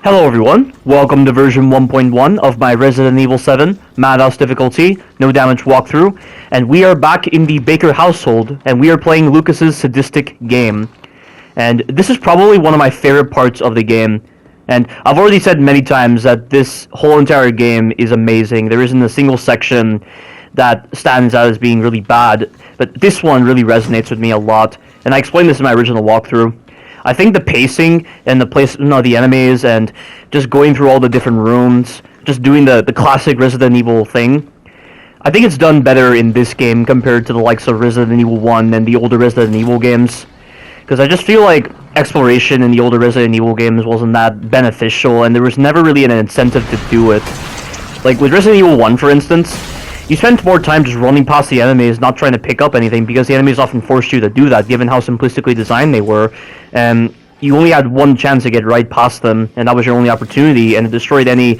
Hello everyone, welcome to version 1.1 of my Resident Evil 7 Madhouse difficulty, no damage walkthrough, and we are back in the Baker household, and we are playing Lucas's sadistic game. And this is probably one of my favorite parts of the game, and I've already said many times that this whole entire game is amazing. There isn't a single section that stands out as being really bad, but this one really resonates with me a lot, and I explained this in my original walkthrough. I think the pacing and the enemies and just going through all the different rooms, just doing the classic Resident Evil thing, I think it's done better in this game compared to the likes of Resident Evil 1 and the older Resident Evil games. Because I just feel like exploration in the older Resident Evil games wasn't that beneficial, and there was never really an incentive to do it. Like with Resident Evil 1, for instance, you spent more time just running past the enemies, not trying to pick up anything, because the enemies often forced you to do that, given how simplistically designed they were. And you only had one chance to get right past them, and that was your only opportunity, and it destroyed any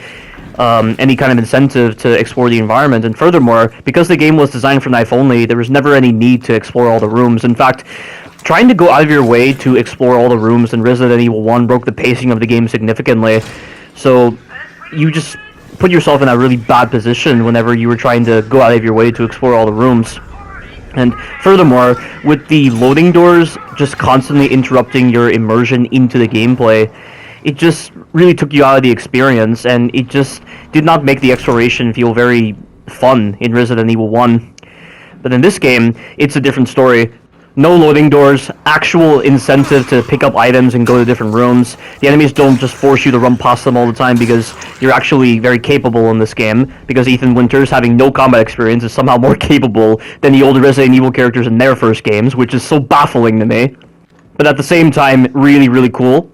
kind of incentive to explore the environment. And furthermore, because the game was designed for knife only, there was never any need to explore all the rooms. In fact, trying to go out of your way to explore all the rooms in Resident Evil 1 broke the pacing of the game significantly. So you just put yourself in a really bad position whenever you were trying to go out of your way to explore all the rooms. And furthermore, with the loading doors just constantly interrupting your immersion into the gameplay, it just really took you out of the experience, and it just did not make the exploration feel very fun in Resident Evil 1. But in this game, it's a different story. No loading doors, actual incentive to pick up items and go to different rooms. The enemies don't just force you to run past them all the time because you're actually very capable in this game, because Ethan Winters, having no combat experience, is somehow more capable than the older Resident Evil characters in their first games, which is so baffling to me. But at the same time, really, really cool.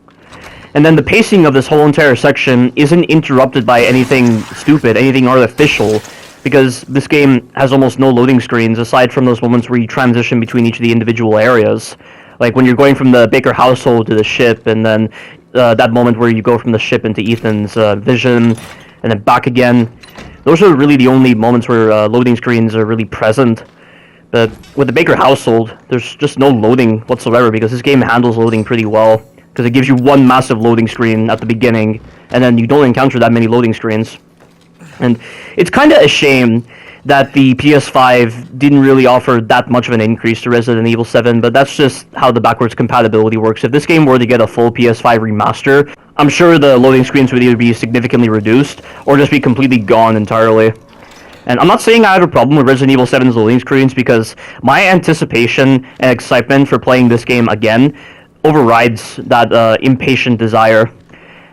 And then the pacing of this whole entire section isn't interrupted by anything stupid, anything artificial, because this game has almost no loading screens aside from those moments where you transition between each of the individual areas. Like when you're going from the Baker household to the ship, and then that moment where you go from the ship into Ethan's vision, and then back again. Those are really the only moments where loading screens are really present. But with the Baker household, there's just no loading whatsoever, because this game handles loading pretty well, because it gives you one massive loading screen at the beginning, and then you don't encounter that many loading screens. And it's kind of a shame that the PS5 didn't really offer that much of an increase to Resident Evil 7, but that's just how the backwards compatibility works. If this game were to get a full PS5 remaster, I'm sure the loading screens would either be significantly reduced or just be completely gone entirely. And I'm not saying I have a problem with Resident Evil 7's loading screens, because my anticipation and excitement for playing this game again overrides that impatient desire.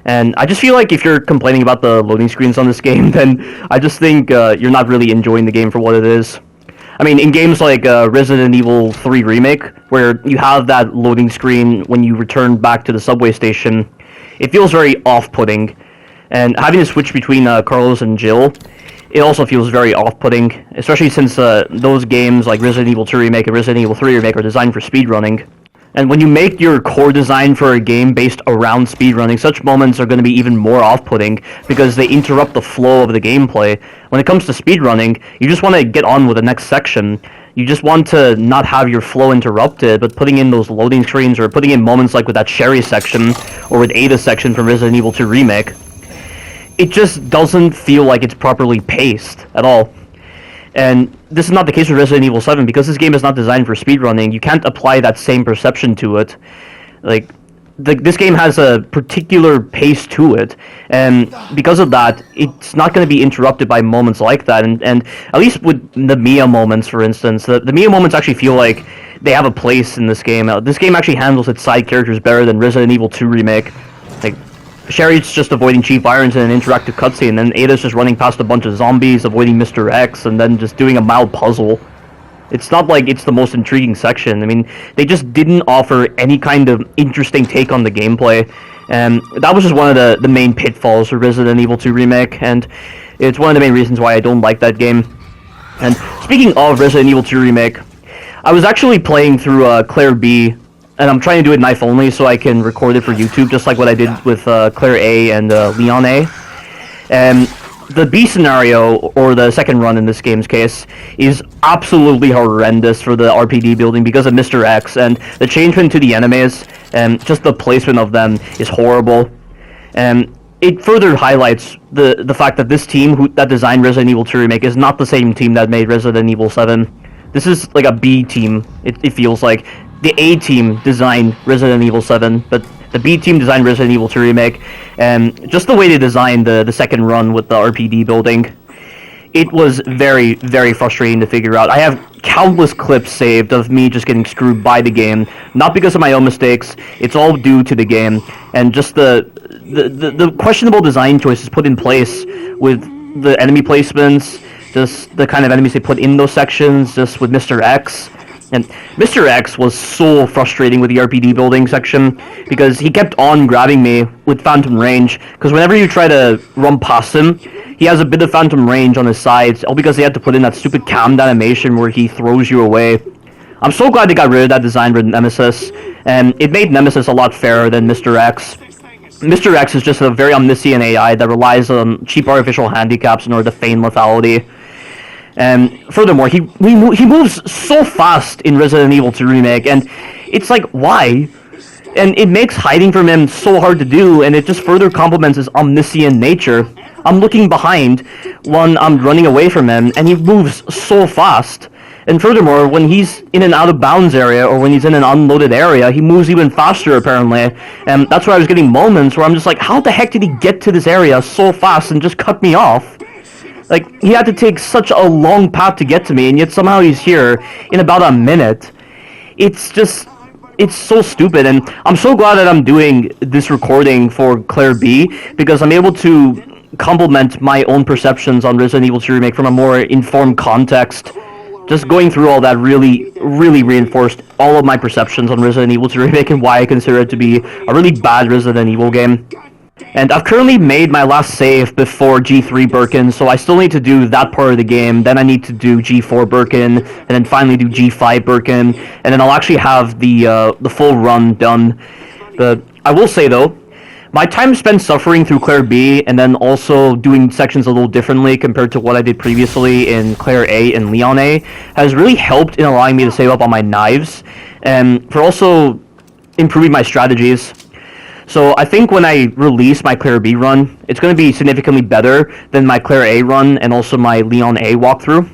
And I just feel like if you're complaining about the loading screens on this game, then I just think you're not really enjoying the game for what it is. I mean, in games like Resident Evil 3 Remake, where you have that loading screen when you return back to the subway station, it feels very off-putting. And having to switch between Carlos and Jill, it also feels very off-putting, especially since those games like Resident Evil 2 Remake and Resident Evil 3 Remake are designed for speedrunning. And when you make your core design for a game based around speedrunning, such moments are going to be even more off-putting, because they interrupt the flow of the gameplay. When it comes to speedrunning, you just want to get on with the next section. You just want to not have your flow interrupted, but putting in those loading screens, or putting in moments like with that Sherry section, or with Ada's section from Resident Evil 2 Remake, it just doesn't feel like it's properly paced at all. And this is not the case with Resident Evil 7, because this game is not designed for speedrunning. You can't apply that same perception to it. Like, this game has a particular pace to it, and because of that, it's not going to be interrupted by moments like that. And at least with the Mia moments, for instance, the Mia moments actually feel like they have a place in this game. This game actually handles its side characters better than Resident Evil 2 Remake. Like, Sherry's just avoiding Chief Irons in an interactive cutscene, and then Ada's just running past a bunch of zombies, avoiding Mr. X, and then just doing a mild puzzle. It's not like it's the most intriguing section. I mean, they just didn't offer any kind of interesting take on the gameplay, and that was just one of the main pitfalls for Resident Evil 2 Remake, and it's one of the main reasons why I don't like that game. And speaking of Resident Evil 2 Remake, I was actually playing through Claire B, and I'm trying to do it knife only so I can record it for YouTube, just like what I did with Claire A and Leon A. And the B scenario, or the second run in this game's case, is absolutely horrendous for the RPD building because of Mr. X, and the changement to the enemies, and just the placement of them is horrible. And it further highlights the fact that this team that designed Resident Evil 2 Remake is not the same team that made Resident Evil 7. This is like a B team, it feels like. The A team designed Resident Evil 7, but the B team designed Resident Evil 2 Remake, and just the way they designed the second run with the RPD building, it was very, very frustrating to figure out. I have countless clips saved of me just getting screwed by the game, not because of my own mistakes, it's all due to the game, and just the questionable design choices put in place with the enemy placements, just the kind of enemies they put in those sections, just with Mr. X. And Mr. X was so frustrating with the RPD building section, because he kept on grabbing me with phantom range, because whenever you try to run past him, he has a bit of phantom range on his sides, all because they had to put in that stupid cammed animation where he throws you away. I'm so glad they got rid of that design with Nemesis, and it made Nemesis a lot fairer than Mr. X. Mr. X is just a very omniscient AI that relies on cheap artificial handicaps in order to feign lethality. And furthermore, he moves so fast in Resident Evil 2 Remake, and it's like, why? And it makes hiding from him so hard to do, and it just further complements his omniscient nature. I'm looking behind when I'm running away from him, and he moves so fast. And furthermore, when he's in an out-of-bounds area, or when he's in an unloaded area, he moves even faster, apparently. And that's why I was getting moments where I'm just like, how the heck did he get to this area so fast and just cut me off? Like, he had to take such a long path to get to me, and yet somehow he's here in about a minute. It's just, it's so stupid, and I'm so glad that I'm doing this recording for Claire B, because I'm able to complement my own perceptions on Resident Evil 2 Remake from a more informed context. Just going through all that really, really reinforced all of my perceptions on Resident Evil 2 Remake and why I consider it to be a really bad Resident Evil game. And I've currently made my last save before G3 Birkin, so I still need to do that part of the game, then I need to do G4 Birkin, and then finally do G5 Birkin, and then I'll actually have the full run done. But I will say though, my time spent suffering through Claire B, and then also doing sections a little differently compared to what I did previously in Claire A and Leon A, has really helped in allowing me to save up on my knives, and for also improving my strategies. So I think when I release my Claire B run, it's going to be significantly better than my Claire A run and also my Leon A walkthrough.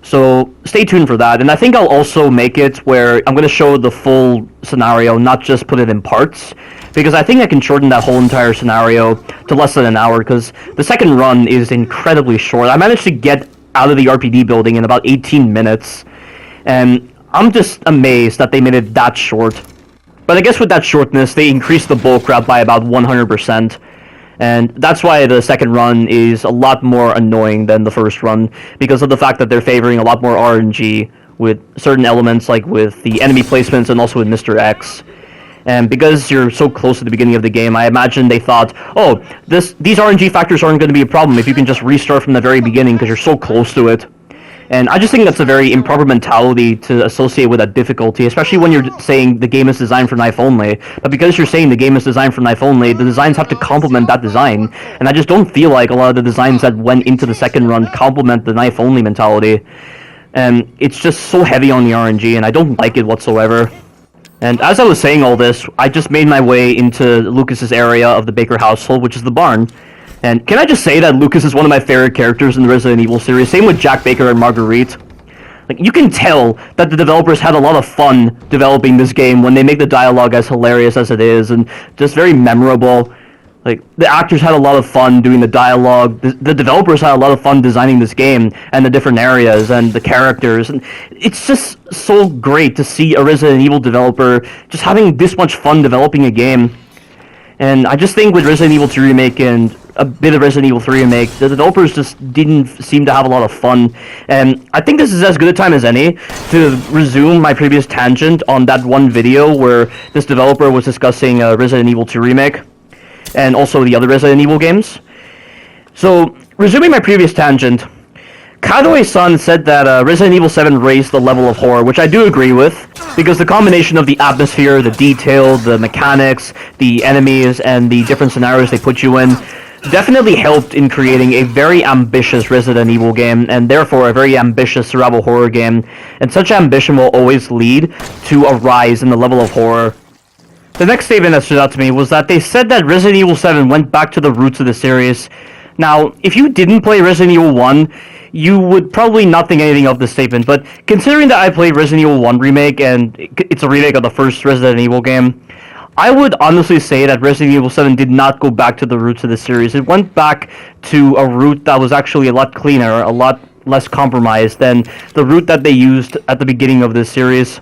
So stay tuned for that. And I think I'll also make it where I'm going to show the full scenario, not just put it in parts, because I think I can shorten that whole entire scenario to less than an hour, because the second run is incredibly short. I managed to get out of the RPD building in about 18 minutes, and I'm just amazed that they made it that short. But I guess with that shortness, they increased the bulk route by about 100%. And that's why the second run is a lot more annoying than the first run, because of the fact that they're favoring a lot more RNG with certain elements, like with the enemy placements and also with Mr. X. And because you're so close to the beginning of the game, I imagine they thought, oh, these RNG factors aren't going to be a problem if you can just restart from the very beginning because you're so close to it. And I just think that's a very improper mentality to associate with that difficulty, especially when you're saying the game is designed for knife only. But because you're saying the game is designed for knife only, the designs have to complement that design. And I just don't feel like a lot of the designs that went into the second run complement the knife only mentality. And it's just so heavy on the RNG, and I don't like it whatsoever. And as I was saying all this, I just made my way into Lucas's area of the Baker household, which is the barn. And can I just say that Lucas is one of my favorite characters in the Resident Evil series, same with Jack Baker and Marguerite. Like, you can tell that the developers had a lot of fun developing this game when they make the dialogue as hilarious as it is, and just very memorable. Like, the actors had a lot of fun doing the dialogue, the developers had a lot of fun designing this game, and the different areas, and the characters, and it's just so great to see a Resident Evil developer just having this much fun developing a game. And I just think with Resident Evil 2 Remake and a bit of Resident Evil 3 Remake, the developers just didn't seem to have a lot of fun. And I think this is as good a time as any to resume my previous tangent on that one video where this developer was discussing Resident Evil 2 Remake and also the other Resident Evil games. So, resuming my previous tangent, Kadoe-san said that Resident Evil 7 raised the level of horror, which I do agree with, because the combination of the atmosphere, the detail, the mechanics, the enemies, and the different scenarios they put you in definitely helped in creating a very ambitious Resident Evil game, and therefore a very ambitious survival horror game, and such ambition will always lead to a rise in the level of horror. The next statement that stood out to me was that they said that Resident Evil 7 went back to the roots of the series. Now, if you didn't play Resident Evil 1, you would probably not think anything of this statement, but considering that I played Resident Evil 1 Remake, and it's a remake of the first Resident Evil game, I would honestly say that Resident Evil 7 did not go back to the roots of the series. It went back to a route that was actually a lot cleaner, a lot less compromised than the route that they used at the beginning of this series.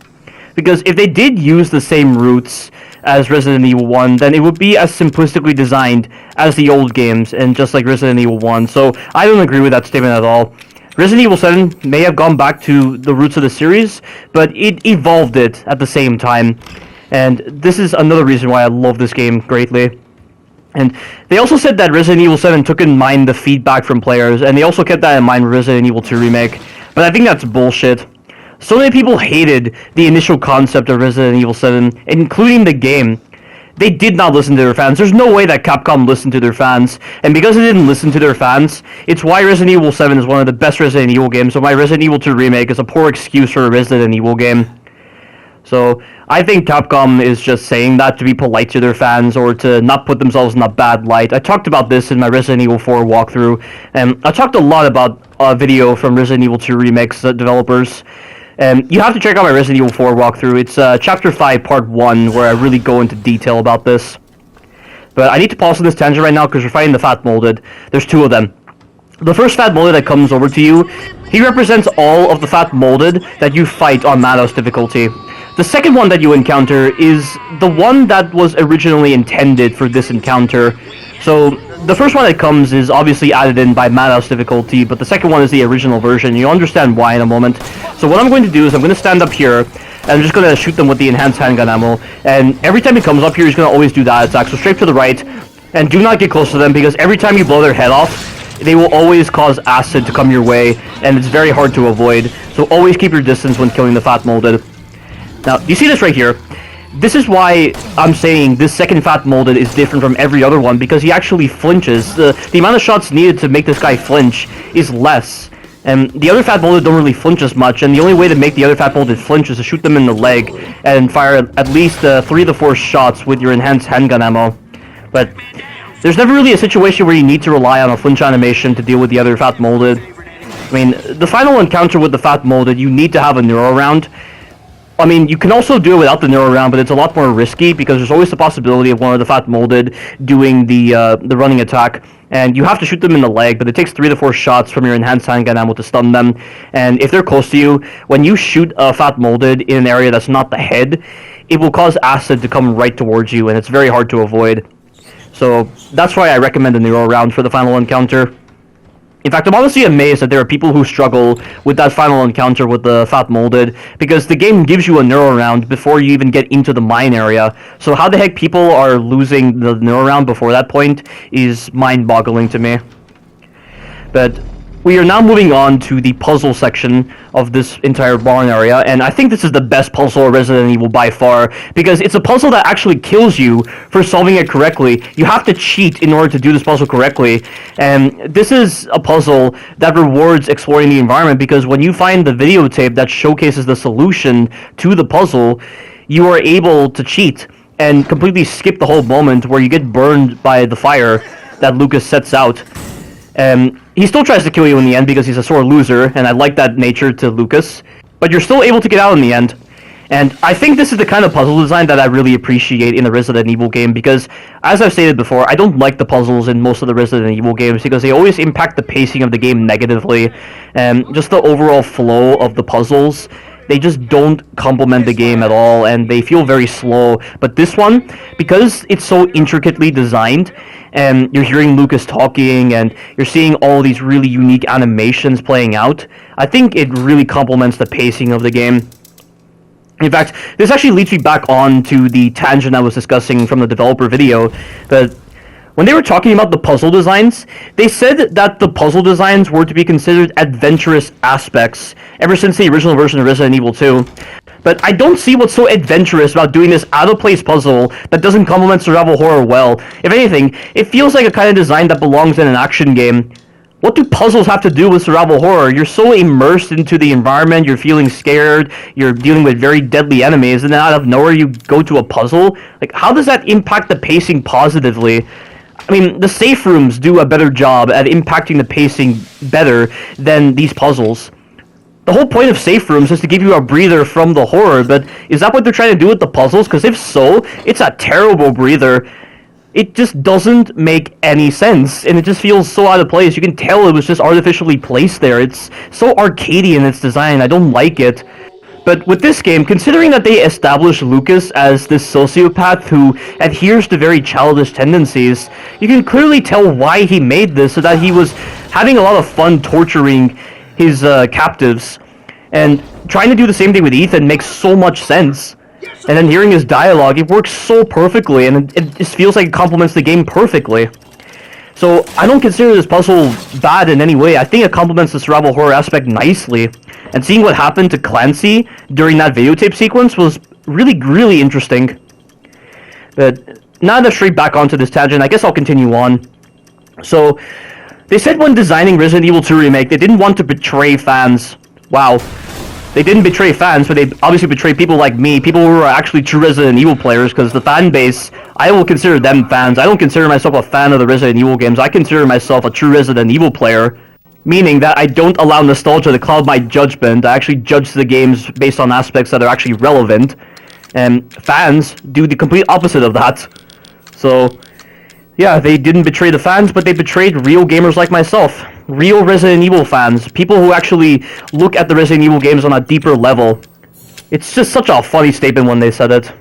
Because if they did use the same routes as Resident Evil 1, then it would be as simplistically designed as the old games, and just like Resident Evil 1. So I don't agree with that statement at all. Resident Evil 7 may have gone back to the roots of the series, but it evolved it at the same time. And this is another reason why I love this game greatly. And they also said that Resident Evil 7 took in mind the feedback from players, and they also kept that in mind with Resident Evil 2 Remake. But I think that's bullshit. So many people hated the initial concept of Resident Evil 7, including the game. They did not listen to their fans. There's no way that Capcom listened to their fans. And because they didn't listen to their fans, it's why Resident Evil 7 is one of the best Resident Evil games, so why Resident Evil 2 Remake is a poor excuse for a Resident Evil game. So I think Capcom is just saying that to be polite to their fans or to not put themselves in a bad light. I talked about this in my Resident Evil 4 walkthrough, and I talked a lot about a video from Resident Evil 2 Remake's developers. You have to check out my Resident Evil 4 walkthrough. It's Chapter 5, Part 1, where I really go into detail about this. But I need to pause on this tangent right now because we're fighting the Fat Molded. There's two of them. The first Fat Molded that comes over to you, he represents all of the Fat Molded that you fight on Madhouse difficulty. The second one that you encounter is the one that was originally intended for this encounter. So the first one that comes is obviously added in by Madhouse difficulty, but the second one is the original version. You'll understand why in a moment. So what I'm going to do is I'm going to stand up here, and I'm just going to shoot them with the enhanced handgun ammo. And every time he comes up here, he's going to always do that attack. So straight to the right, and do not get close to them, because every time you blow their head off, they will always cause acid to come your way, and it's very hard to avoid. So always keep your distance when killing the Fat Molded. Now, you see this right here? This is why I'm saying this second Fat Molded is different from every other one, because he actually flinches. The amount of shots needed to make this guy flinch is less. And the other Fat Molded don't really flinch as much, and the only way to make the other Fat Molded flinch is to shoot them in the leg and fire at least 3 to 4 shots with your enhanced handgun ammo. But there's never really a situation where you need to rely on a flinch animation to deal with the other Fat Molded. I mean, the final encounter with the Fat Molded, you need to have a neuro round. I mean, you can also do it without the neuro round, but it's a lot more risky because there's always the possibility of one of the Fat Molded doing the running attack, and you have to shoot them in the leg, but it takes 3 to 4 shots from your enhanced handgun ammo to stun them, and if they're close to you, when you shoot a Fat Molded in an area that's not the head, it will cause acid to come right towards you, and it's very hard to avoid. So that's why I recommend the neuro round for the final encounter. In fact, I'm honestly amazed that there are people who struggle with that final encounter with the Fat Molded, because the game gives you a neuro round before you even get into the mine area. So how the heck people are losing the neuro round before that point is mind-boggling to me. But we are now moving on to the puzzle section of this entire barn area, and I think this is the best puzzle of Resident Evil by far, because it's a puzzle that actually kills you for solving it correctly. You have to cheat in order to do this puzzle correctly, and this is a puzzle that rewards exploring the environment, because when you find the videotape that showcases the solution to the puzzle, you are able to cheat and completely skip the whole moment where you get burned by the fire that Lucas sets out. He still tries to kill you in the end because he's a sore loser, and I like that nature to Lucas, but you're still able to get out in the end. And I think this is the kind of puzzle design that I really appreciate in the Resident Evil game, because, as I've stated before, I don't like the puzzles in most of the Resident Evil games because they always impact the pacing of the game negatively, and just the overall flow of the puzzles. They just don't complement the game at all, and they feel very slow. But this one, because it's so intricately designed, and you're hearing Lucas talking, and you're seeing all these really unique animations playing out, I think it really complements the pacing of the game. In fact, this actually leads me back on to the tangent I was discussing from the developer video, but when they were talking about the puzzle designs, they said that the puzzle designs were to be considered adventurous aspects ever since the original version of Resident Evil 2. But I don't see what's so adventurous about doing this out-of-place puzzle that doesn't complement survival horror well. If anything, it feels like a kind of design that belongs in an action game. What do puzzles have to do with survival horror? You're so immersed into the environment, you're feeling scared, you're dealing with very deadly enemies, and then out of nowhere you go to a puzzle? Like, how does that impact the pacing positively? I mean, the safe rooms do a better job at impacting the pacing better than these puzzles. The whole point of safe rooms is to give you a breather from the horror, but is that what they're trying to do with the puzzles? Because if so, it's a terrible breather. It just doesn't make any sense, and it just feels so out of place. You can tell it was just artificially placed there. It's so arcadey in its design. I don't like it. But with this game, considering that they established Lucas as this sociopath who adheres to very childish tendencies, you can clearly tell why he made this, so that he was having a lot of fun torturing his captives. And trying to do the same thing with Ethan makes so much sense. And then hearing his dialogue, it works so perfectly, and it just feels like it complements the game perfectly. So I don't consider this puzzle bad in any way. I think it complements the survival horror aspect nicely. And seeing what happened to Clancy during that videotape sequence was really, really interesting. But now to straight back onto this tangent, I guess I'll continue on. So, they said when designing Resident Evil 2 Remake, they didn't want to betray fans. Wow. They didn't betray fans, but they obviously betrayed people like me, people who are actually true Resident Evil players, because the fan base, I will consider them fans. I don't consider myself a fan of the Resident Evil games. I consider myself a true Resident Evil player, meaning that I don't allow nostalgia to cloud my judgment. I actually judge the games based on aspects that are actually relevant, and fans do the complete opposite of that. So, yeah, they didn't betray the fans, but they betrayed real gamers like myself. Real Resident Evil fans. People who actually look at the Resident Evil games on a deeper level. It's just such a funny statement when they said it.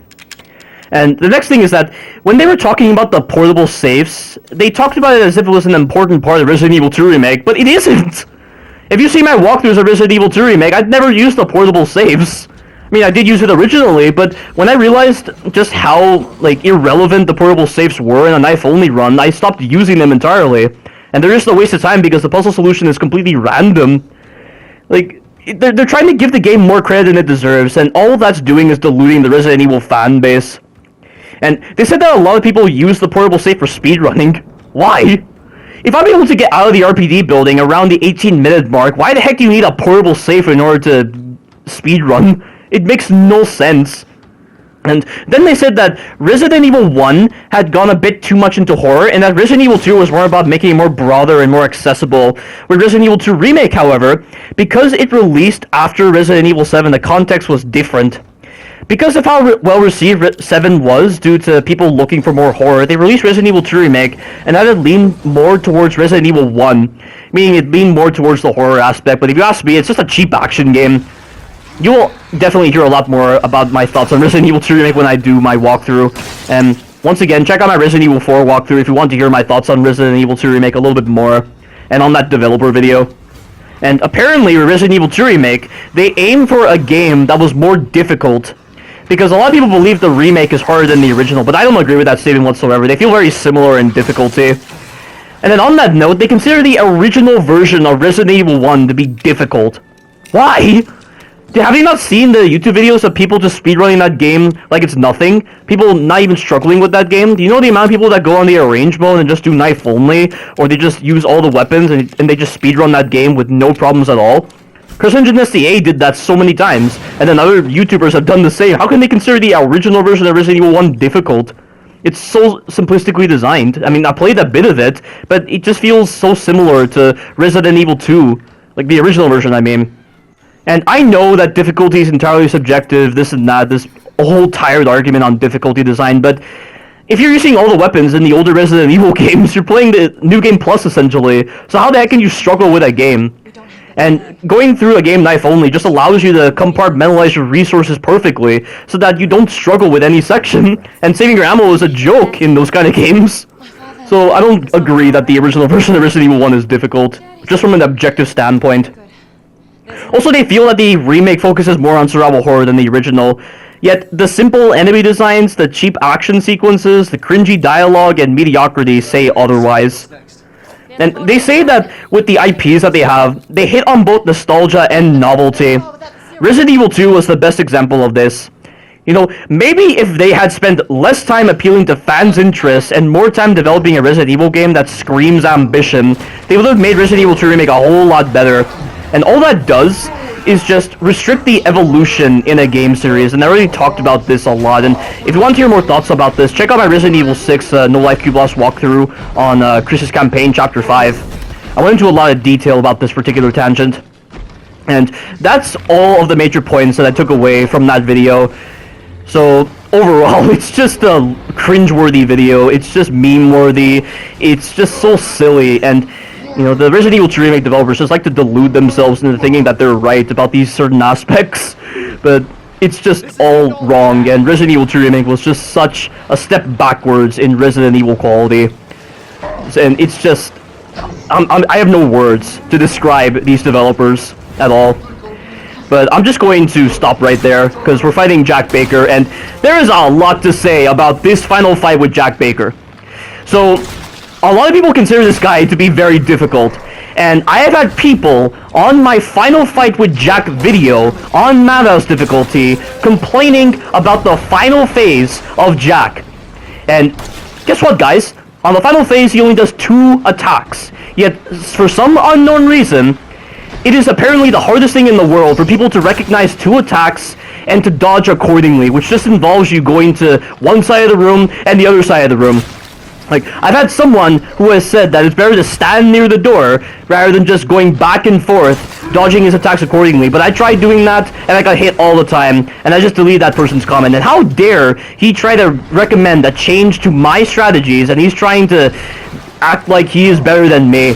And the next thing is that, when they were talking about the portable safes, they talked about it as if it was an important part of Resident Evil 2 Remake, but it isn't! If you see my walkthroughs of Resident Evil 2 Remake, I've never used the portable safes. I mean, I did use it originally, but when I realized just how, like, irrelevant the portable safes were in a knife-only run, I stopped using them entirely. And they're just a waste of time because the puzzle solution is completely random. Like, they're trying to give the game more credit than it deserves, and all that's doing is diluting the Resident Evil fan base. And they said that a lot of people use the portable safe for speedrunning. Why? If I'm able to get out of the RPD building around the 18-minute mark, why the heck do you need a portable safe in order to speedrun? It makes no sense. And then they said that Resident Evil 1 had gone a bit too much into horror, and that Resident Evil 2 was more about making it more broader and more accessible. With Resident Evil 2 Remake, however, because it released after Resident Evil 7, the context was different. Because of how well received 7 was due to people looking for more horror, they released Resident Evil 2 Remake, and had it lean more towards Resident Evil 1, meaning it leaned more towards the horror aspect. But if you ask me, it's just a cheap action game. You will definitely hear a lot more about my thoughts on Resident Evil 2 Remake when I do my walkthrough. And once again, check out my Resident Evil 4 walkthrough if you want to hear my thoughts on Resident Evil 2 Remake a little bit more, and on that developer video. And apparently with Resident Evil 2 Remake, they aimed for a game that was more difficult, because a lot of people believe the remake is harder than the original, but I don't agree with that statement whatsoever. They feel very similar in difficulty. And then on that note, they consider the original version of Resident Evil 1 to be difficult. Why? Have you not seen the YouTube videos of people just speedrunning that game like it's nothing? People not even struggling with that game? Do you know the amount of people that go on the arrange mode and just do knife only? Or they just use all the weapons and they just speedrun that game with no problems at all? CryptoNinja did that so many times, and then other YouTubers have done the same. How can they consider the original version of Resident Evil 1 difficult? It's so simplistically designed. I mean, I played a bit of it, but it just feels so similar to Resident Evil 2. Like the original version, I mean. And I know that difficulty is entirely subjective, this and that, this whole tired argument on difficulty design, but if you're using all the weapons in the older Resident Evil games, you're playing the New Game Plus, essentially. So how the heck can you struggle with that game? And going through a game knife only just allows you to compartmentalize your resources perfectly, so that you don't struggle with any section, and saving your ammo is a joke in those kind of games. So I don't agree that the original version of Resident Evil 1 is difficult, just from an objective standpoint. Also, they feel that the remake focuses more on survival horror than the original, yet the simple enemy designs, the cheap action sequences, the cringy dialogue, and mediocrity say otherwise. And they say that with the IPs that they have, they hit on both nostalgia and novelty. Resident Evil 2 was the best example of this. You know, maybe if they had spent less time appealing to fans' interests and more time developing a Resident Evil game that screams ambition, they would have made Resident Evil 2 Remake a whole lot better. And all that does is just restrict the evolution in a game series, and I already talked about this a lot, and if you want to hear more thoughts about this, check out my Resident Evil 6 No Life Cube Loss walkthrough on Chris's Campaign Chapter 5. I went into a lot of detail about this particular tangent, and that's all of the major points that I took away from that video. So, overall, it's just a cringeworthy video, it's just meme-worthy, it's just so silly, and, you know, the Resident Evil 2 Remake developers just like to delude themselves into thinking that they're right about these certain aspects, but it's just all wrong, and Resident Evil 2 Remake was just such a step backwards in Resident Evil quality, and it's just, I have no words to describe these developers at all. But I'm just going to stop right there, because we're fighting Jack Baker, and there is a lot to say about this final fight with Jack Baker. So, a lot of people consider this guy to be very difficult, and I have had people on my final fight with Jack video, on Madhouse difficulty, complaining about the final phase of Jack. And guess what, guys? On the final phase, he only does 2 attacks, yet for some unknown reason, it is apparently the hardest thing in the world for people to recognize 2 attacks and to dodge accordingly, which just involves you going to one side of the room and the other side of the room. Like, I've had someone who has said that it's better to stand near the door rather than just going back and forth, dodging his attacks accordingly, but I tried doing that and I got hit all the time, and I just deleted that person's comment. And how dare he try to recommend a change to my strategies, and he's trying to act like he is better than me.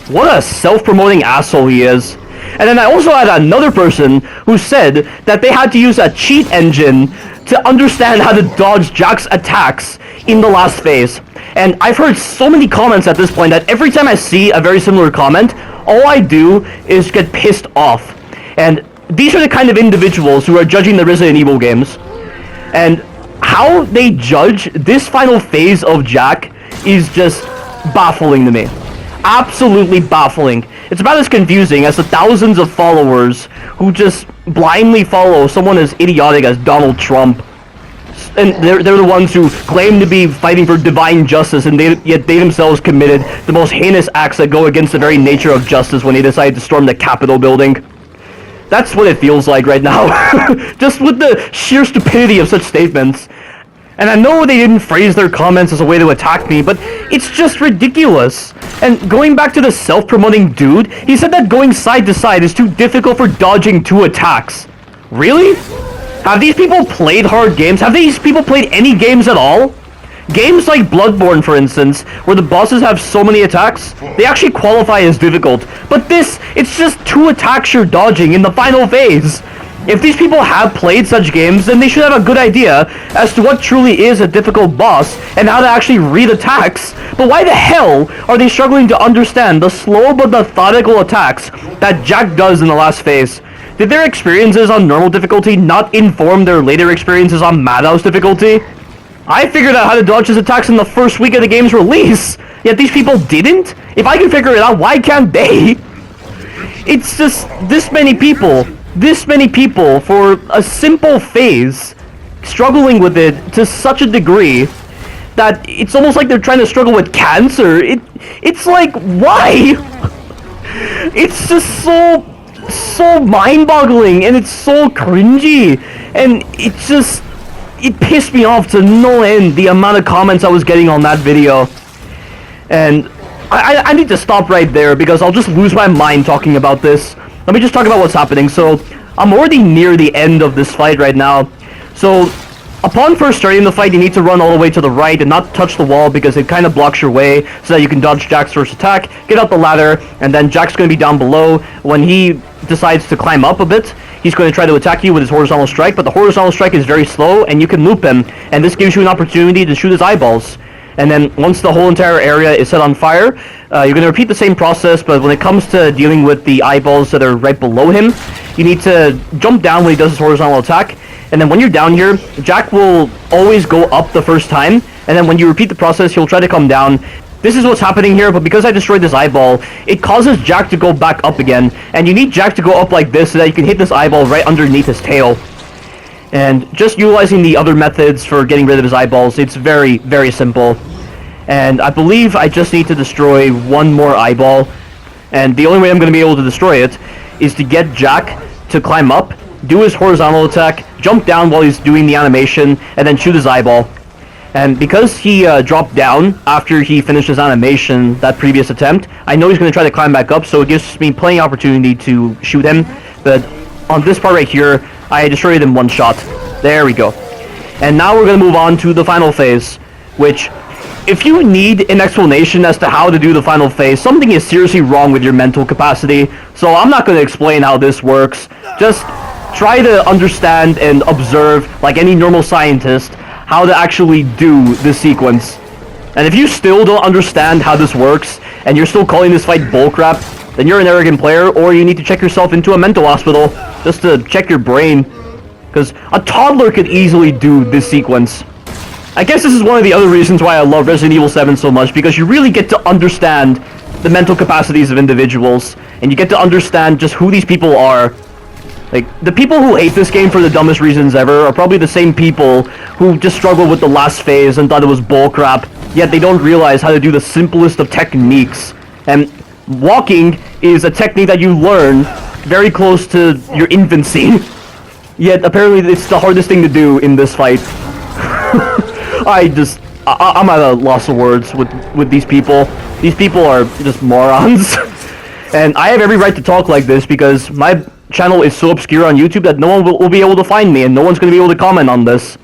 What a self-promoting asshole he is. And then I also had another person who said that they had to use a cheat engine to understand how to dodge Jack's attacks in the last phase. And I've heard so many comments at this point that every time I see a very similar comment, all I do is get pissed off. And these are the kind of individuals who are judging the Resident Evil games. And how they judge this final phase of Jack is just baffling to me. Absolutely baffling. It's about as confusing as the thousands of followers who just blindly follow someone as idiotic as Donald Trump. And they're the ones who claim to be fighting for divine justice, and yet they themselves committed the most heinous acts that go against the very nature of justice when they decided to storm the Capitol building. That's what it feels like right now. Just with the sheer stupidity of such statements. And I know they didn't phrase their comments as a way to attack me, but it's just ridiculous. And going back to the self-promoting dude, he said that going side to side is too difficult for dodging 2 attacks. Really? Have these people played hard games? Have these people played any games at all? Games like Bloodborne, for instance, where the bosses have so many attacks, they actually qualify as difficult. But this, it's just 2 attacks you're dodging in the final phase. If these people have played such games, then they should have a good idea as to what truly is a difficult boss and how to actually read attacks. But why the hell are they struggling to understand the slow but methodical attacks that Jack does in the last phase? Did their experiences on normal difficulty not inform their later experiences on Madhouse difficulty? I figured out how to dodge his attacks in the first week of the game's release, yet these people didn't? If I can figure it out, why can't they? It's just this many people for a simple phase, struggling with it to such a degree that it's almost like they're trying to struggle with cancer. It's like, why? It's just so mind-boggling, and it's so cringy, and it pissed me off to no end, the amount of comments I was getting on that video. And I need to stop right there, because I'll just lose my mind talking about this. Let me just talk about what's happening. So, I'm already near the end of this fight right now. So, upon first starting the fight, you need to run all the way to the right and not touch the wall because it kind of blocks your way so that you can dodge Jack's first attack, get up the ladder, and then Jack's going to be down below. When he decides to climb up a bit, he's going to try to attack you with his horizontal strike, but the horizontal strike is very slow and you can loop him, and this gives you an opportunity to shoot his eyeballs. And then once the whole entire area is set on fire, you're going to repeat the same process, but when it comes to dealing with the eyeballs that are right below him, you need to jump down when he does his horizontal attack. And then when you're down here, Jack will always go up the first time, and then when you repeat the process, he'll try to come down. This is what's happening here, but because I destroyed this eyeball, it causes Jack to go back up again, and you need Jack to go up like this so that you can hit this eyeball right underneath his tail. And just utilizing the other methods for getting rid of his eyeballs, it's very, very simple. And I believe I just need to destroy one more eyeball. And the only way I'm going to be able to destroy it is to get Jack to climb up, do his horizontal attack, jump down while he's doing the animation, and then shoot his eyeball. And because he dropped down after he finished his animation, that previous attempt, I know he's going to try to climb back up, so it gives me plenty of opportunity to shoot him. But on this part right here, I destroyed him one shot. There we go. And now we're going to move on to the final phase, which, if you need an explanation as to how to do the final phase, something is seriously wrong with your mental capacity. So I'm not going to explain how this works. Just try to understand and observe, like any normal scientist, how to actually do this sequence. And if you still don't understand how this works, and you're still calling this fight bullcrap, then you're an arrogant player, or you need to check yourself into a mental hospital, just to check your brain. Because a toddler could easily do this sequence. I guess this is one of the other reasons why I love Resident Evil 7 so much, because you really get to understand the mental capacities of individuals, and you get to understand just who these people are. Like, the people who hate this game for the dumbest reasons ever are probably the same people who just struggled with the last phase and thought it was bullcrap, yet they don't realize how to do the simplest of techniques. And walking is a technique that you learn very close to your infancy, yet apparently it's the hardest thing to do in this fight. I'm at a loss of words with these people. These people are just morons. And I have every right to talk like this because my channel is so obscure on YouTube that no one will be able to find me and no one's going to be able to comment on this.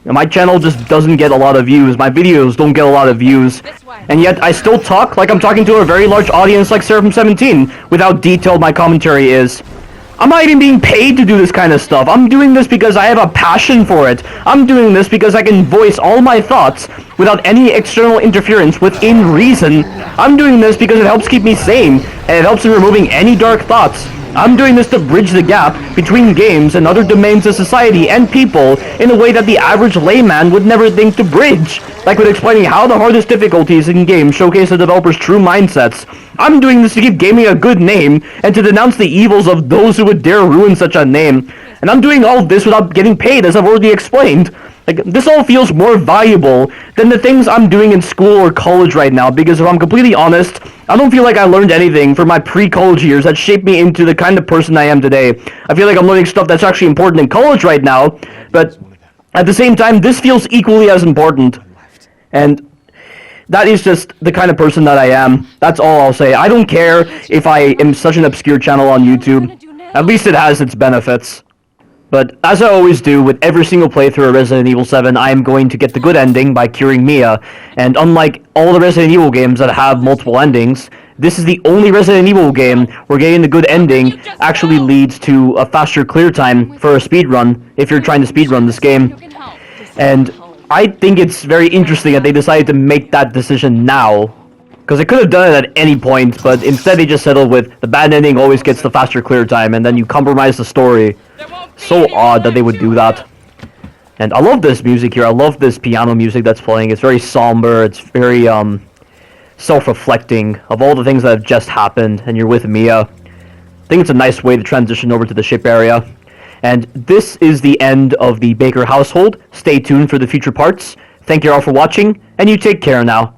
And my channel just doesn't get a lot of views. My videos don't get a lot of views. And yet I still talk like I'm talking to a very large audience like Seraphim17 with how detailed my commentary is. I'm not even being paid to do this kind of stuff. I'm doing this because I have a passion for it. I'm doing this because I can voice all my thoughts without any external interference within reason. I'm doing this because it helps keep me sane, and it helps in removing any dark thoughts. I'm doing this to bridge the gap between games and other domains of society and people in a way that the average layman would never think to bridge, like with explaining how the hardest difficulties in games showcase the developers' true mindsets. I'm doing this to give gaming a good name and to denounce the evils of those who would dare ruin such a name. And I'm doing all this without getting paid, as I've already explained. Like, this all feels more valuable than the things I'm doing in school or college right now, because if I'm completely honest, I don't feel like I learned anything from my pre-college years that shaped me into the kind of person I am today. I feel like I'm learning stuff that's actually important in college right now, but at the same time, this feels equally as important. And that is just the kind of person that I am. That's all I'll say. I don't care if I am such an obscure channel on YouTube. At least it has its benefits. But as I always do with every single playthrough of Resident Evil 7, I am going to get the good ending by curing Mia. And unlike all the Resident Evil games that have multiple endings, this is the only Resident Evil game where getting the good ending actually leads to a faster clear time for a speedrun, if you're trying to speedrun this game. And I think it's very interesting that they decided to make that decision now. Because they could have done it at any point, but instead they just settled with the bad ending always gets the faster clear time, and then you compromise the story. So odd that they would do that. And I love this music here. I love this piano music that's playing. It's very somber. It's very self-reflecting of all the things that have just happened, and you're with Mia. I think it's a nice way to transition over to the ship area. And this is the end of the Baker household. Stay tuned for the future parts. Thank you all for watching, and you take care now.